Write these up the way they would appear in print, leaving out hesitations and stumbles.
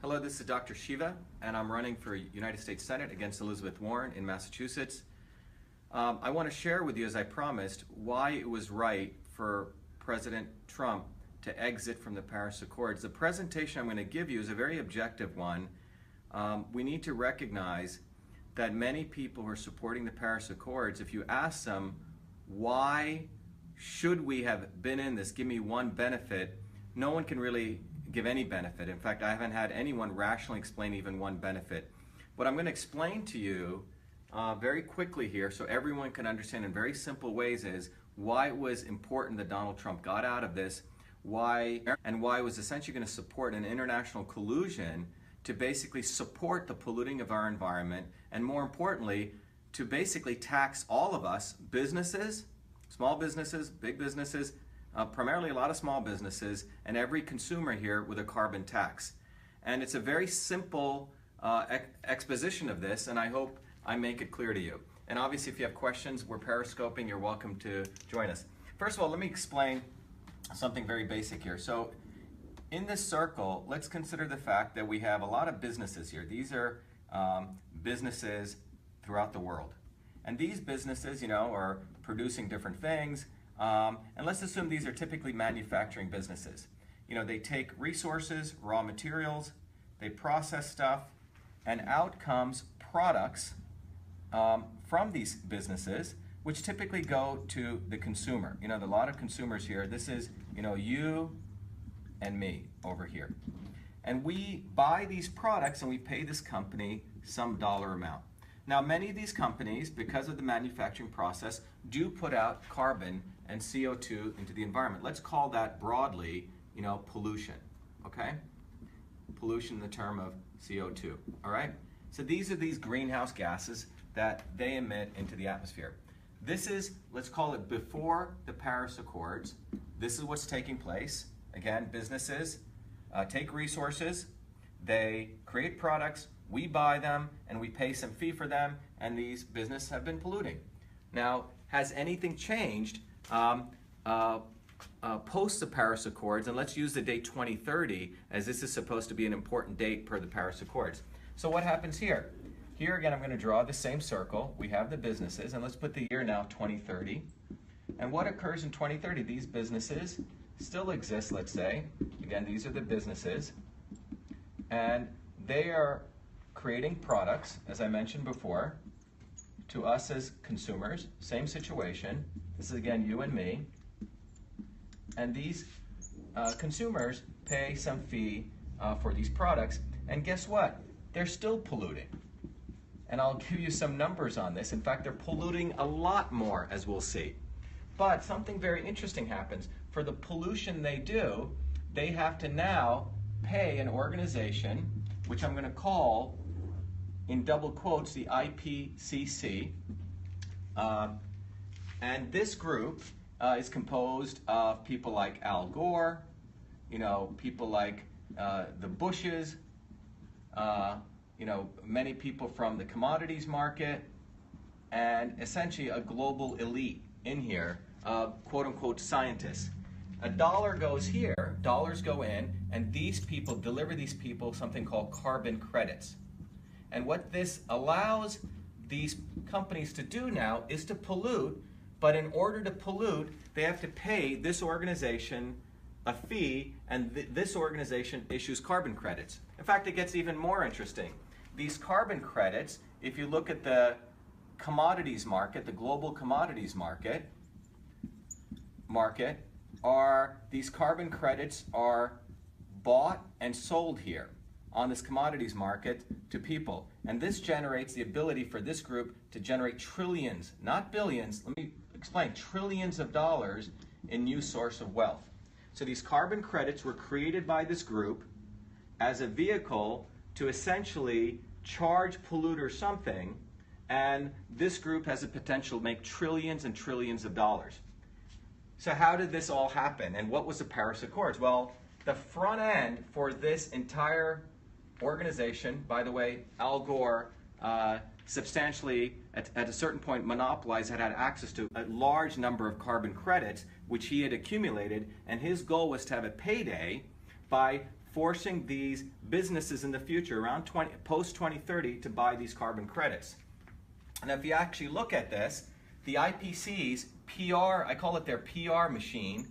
Hello, this is Dr. Shiva, and I'm running for United States Senate against Elizabeth Warren in Massachusetts. I want to share with you, as I promised, why it was right for President Trump to exit from the Paris Accords. The presentation I'm going to give you is a very objective one. We need to recognize that many people who are supporting the Paris Accords, if you ask them, why should we have been in this, give me one benefit, no one can really give any benefit. In fact, I haven't had anyone rationally explain even one benefit. What I'm going to explain to you very quickly here so everyone can understand in very simple ways is why it was important that Donald Trump got out of this, why it was essentially going to support an international collusion to basically support the polluting of our environment, and more importantly, to basically tax all of us, businesses, small businesses, big businesses, primarily a lot of small businesses, and every consumer here with a carbon tax. And it's a very simple exposition of this, and I hope I make it clear to you. And obviously, if you have questions, we're periscoping, you're welcome to join us. First of all, let me explain something very basic here. So in this circle, let's consider the fact that we have a lot of businesses here. These are businesses throughout the world. And these businesses, are producing different things. And let's assume these are typically manufacturing businesses. They take resources, raw materials, they process stuff, and out comes products from these businesses, which typically go to the consumer. There are a lot of consumers here. This is, you and me over here. And we buy these products and we pay this company some dollar amount. Now, many of these companies, because of the manufacturing process, do put out carbon and CO2 into the environment. Let's call that broadly, pollution, okay? Pollution in the term of CO2, all right? So these are these greenhouse gases that they emit into the atmosphere. This is, let's call it before the Paris Accords. This is what's taking place. Again, businesses take resources, they create products, we buy them, and we pay some fee for them, and these businesses have been polluting. Now, has anything changed post the Paris Accords? And let's use the date 2030, as this is supposed to be an important date per the Paris Accords. So what happens here? Here again, I'm going to draw the same circle. We have the businesses, and let's put the year now 2030. And what occurs in 2030? These businesses still exist, let's say. Again, these are the businesses. And they are creating products, as I mentioned before, to us as consumers. Same situation. This is again you and me. And these consumers pay some fee for these products. And guess what? They're still polluting. And I'll give you some numbers on this. In fact, they're polluting a lot more, as we'll see. But something very interesting happens. For the pollution they do, they have to now pay an organization, which I'm going to call, in double quotes, the IPCC. And this group is composed of people like Al Gore, people like the Bushes, many people from the commodities market, and essentially a global elite in here, quote-unquote scientists. A dollar goes here, dollars go in, and these people deliver these people something called carbon credits. And what this allows these companies to do now is to pollute, but in order to pollute, they have to pay this organization a fee, and this organization issues carbon credits. In fact, it gets even more interesting. These carbon credits, if you look at the commodities market, the global commodities market, these carbon credits are bought and sold here on this commodities market to people. And this generates the ability for this group to generate trillions, not billions, let me explain, trillions of dollars in new source of wealth. So these carbon credits were created by this group as a vehicle to essentially charge polluters something, and this group has the potential to make trillions and trillions of dollars. So how did this all happen, and what was the Paris Accords? Well, the front end for this entire organization, by the way, Al Gore substantially, at a certain point, monopolized, had access to a large number of carbon credits, which he had accumulated, and his goal was to have a payday by forcing these businesses in the future, around post-2030, to buy these carbon credits. And if you actually look at this, the IPCC's PR, I call it their PR machine,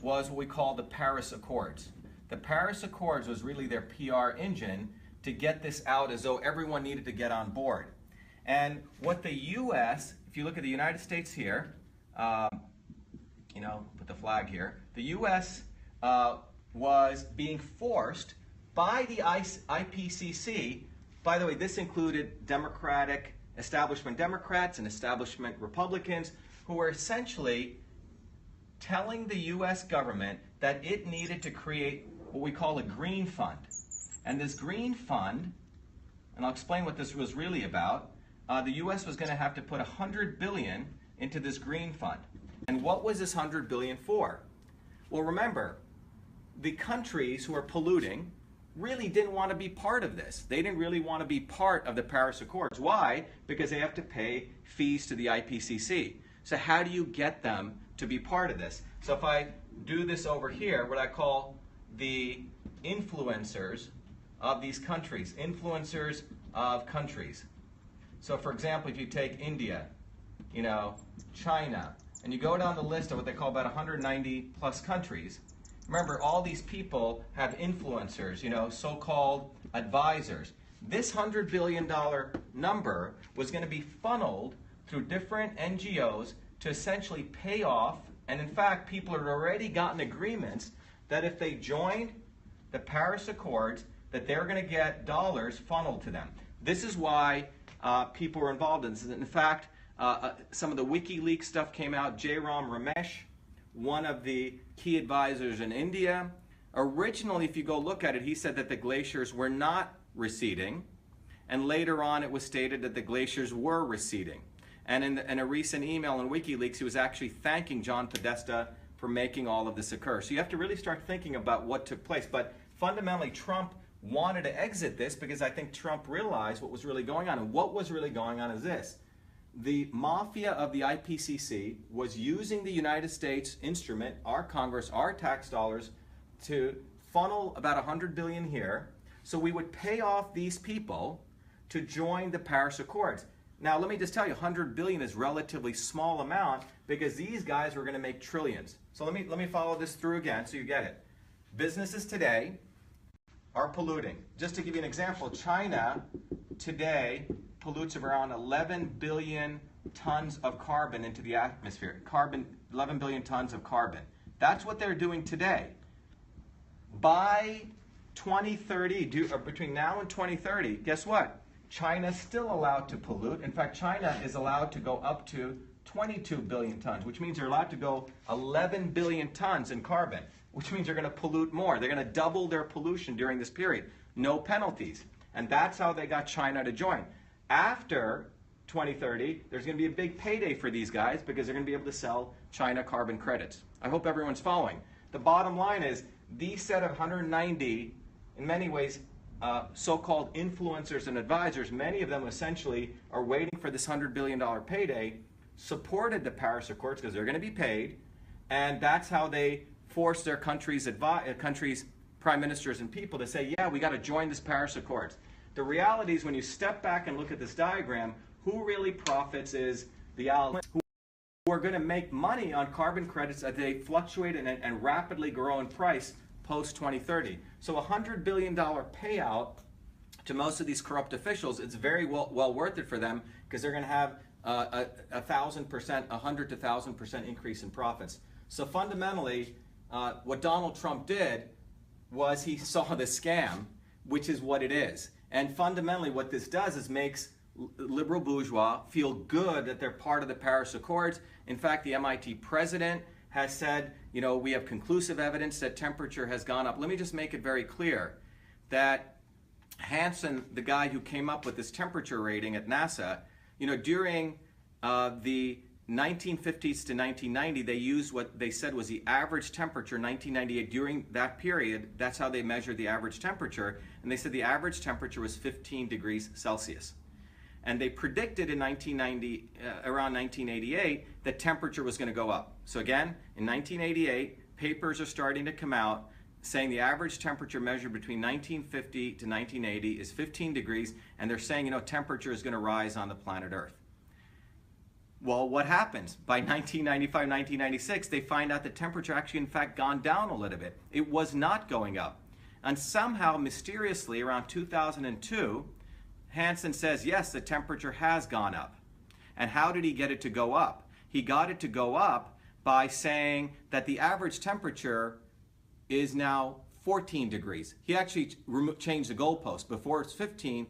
was what we call the Paris Accords. The Paris Accords was really their PR engine to get this out as though everyone needed to get on board. And what the U.S., if you look at the United States here, put the flag here, the U.S. Was being forced by the IPCC. By the way, this included establishment Democrats and establishment Republicans, who were essentially telling the U.S. government that it needed to create what we call a green fund. And this green fund, and I'll explain what this was really about, the U.S. was going to have to put $100 billion into this green fund. And what was this $100 billion for? Well, remember, the countries who are polluting really didn't want to be part of this. They didn't really want to be part of the Paris Accords. Why? Because they have to pay fees to the IPCC. So how do you get them to be part of this? So if I do this over here, what I call the influencers of these countries, influencers of countries. So for example, if you take India, China, and you go down the list of what they call about 190 plus countries, remember, all these people have influencers, so-called advisors. This $100 billion number was going to be funneled through different NGOs to essentially pay off, and in fact, people had already gotten agreements that if they joined the Paris Accords, that they're going to get dollars funneled to them. This is why people were involved in this. In fact, some of the WikiLeaks stuff came out. Jairam Ramesh, one of the key advisors in India. Originally, if you go look at it, he said that the glaciers were not receding, and later on it was stated that the glaciers were receding. And in a recent email in WikiLeaks, he was actually thanking John Podesta for making all of this occur. So you have to really start thinking about what took place. But fundamentally, Trump wanted to exit this because I think Trump realized what was really going on. And what was really going on is this. The mafia of the IPCC was using the United States instrument, our Congress, our tax dollars, to funnel about $100 billion here, so we would pay off these people to join the Paris Accords. Now, let me just tell you, $100 billion is a relatively small amount because these guys were going to make trillions. So let me follow this through again so you get it. Businesses today are polluting. Just to give you an example, China today pollutes around 11 billion tons of carbon into the atmosphere. 11 billion tons of carbon. That's what they're doing today. By 2030, or between now and 2030, guess what? China's still allowed to pollute. In fact, China is allowed to go up to 22 billion tons, which means they're allowed to go 11 billion tons in carbon, which means they're going to pollute more. They're going to double their pollution during this period. No penalties. And that's how they got China to join. After 2030, there's going to be a big payday for these guys because they're going to be able to sell China carbon credits. I hope everyone's following. The bottom line is these set of 190, in many ways, so-called influencers and advisors, many of them essentially are waiting for this $100 billion payday, supported the Paris Accords because they're going to be paid, and that's how they force their countries' prime ministers and people to say, yeah, we got to join this Paris Accords. The reality is when you step back and look at this diagram, who really profits is the who are going to make money on carbon credits as they fluctuate and rapidly grow in price post-2030. So a $100 billion payout to most of these corrupt officials, it's very well worth it for them because they're going to have a 1,000%, 100 to 1,000% increase in profits. So fundamentally, what Donald Trump did was he saw the scam, which is what it is. And fundamentally what this does is makes liberal bourgeois feel good that they're part of the Paris Accords. In fact, the MIT president has said, we have conclusive evidence that temperature has gone up. Let me just make it very clear that Hansen, the guy who came up with this temperature rating at NASA, during the 1950s to 1990, they used what they said was the average temperature, 1998. During that period, that's how they measured the average temperature. And they said the average temperature was 15 degrees Celsius. And they predicted in around 1988 that temperature was going to go up. So again, in 1988, papers are starting to come out saying the average temperature measured between 1950 to 1980 is 15 degrees, and they're saying, temperature is going to rise on the planet Earth. Well, what happens? By 1995, 1996, they find out the temperature actually, in fact, gone down a little bit. It was not going up. And somehow, mysteriously, around 2002, Hansen says, yes, the temperature has gone up. And how did he get it to go up? He got it to go up by saying that the average temperature is now 14 degrees. He actually changed the goalpost. Before it's 15,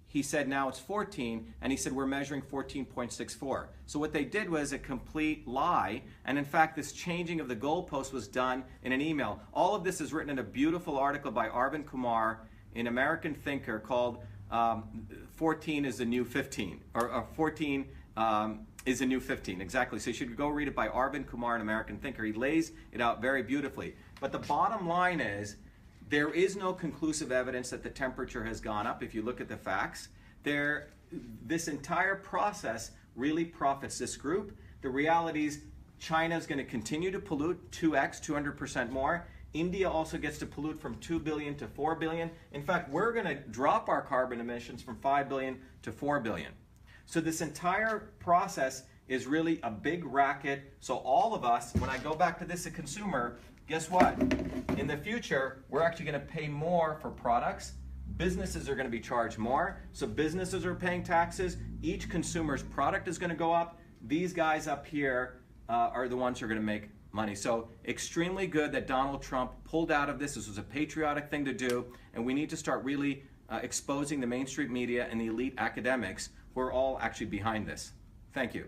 he said now it's 14, and he said we're measuring 14.64. So what they did was a complete lie, and in fact this changing of the goalpost was done in an email. All of this is written in a beautiful article by Arvind Kumar in American Thinker called 14 is the new 15, or 14 is the new 15, exactly. So you should go read it by Arvind Kumar in American Thinker. He lays it out very beautifully. But the bottom line is, there is no conclusive evidence that the temperature has gone up. If you look at the facts, this entire process really profits this group. The reality is China is going to continue to pollute 2x, 200% more. India also gets to pollute from 2 billion to 4 billion. In fact, we're going to drop our carbon emissions from 5 billion to 4 billion. So this entire process is really a big racket. So all of us, when I go back to this as a consumer, guess what? In the future, we're actually going to pay more for products. Businesses are going to be charged more. So businesses are paying taxes. Each consumer's product is going to go up. These guys up here are the ones who are going to make money. So extremely good that Donald Trump pulled out of this. This was a patriotic thing to do. And we need to start really exposing the mainstream media and the elite academics who are all actually behind this. Thank you.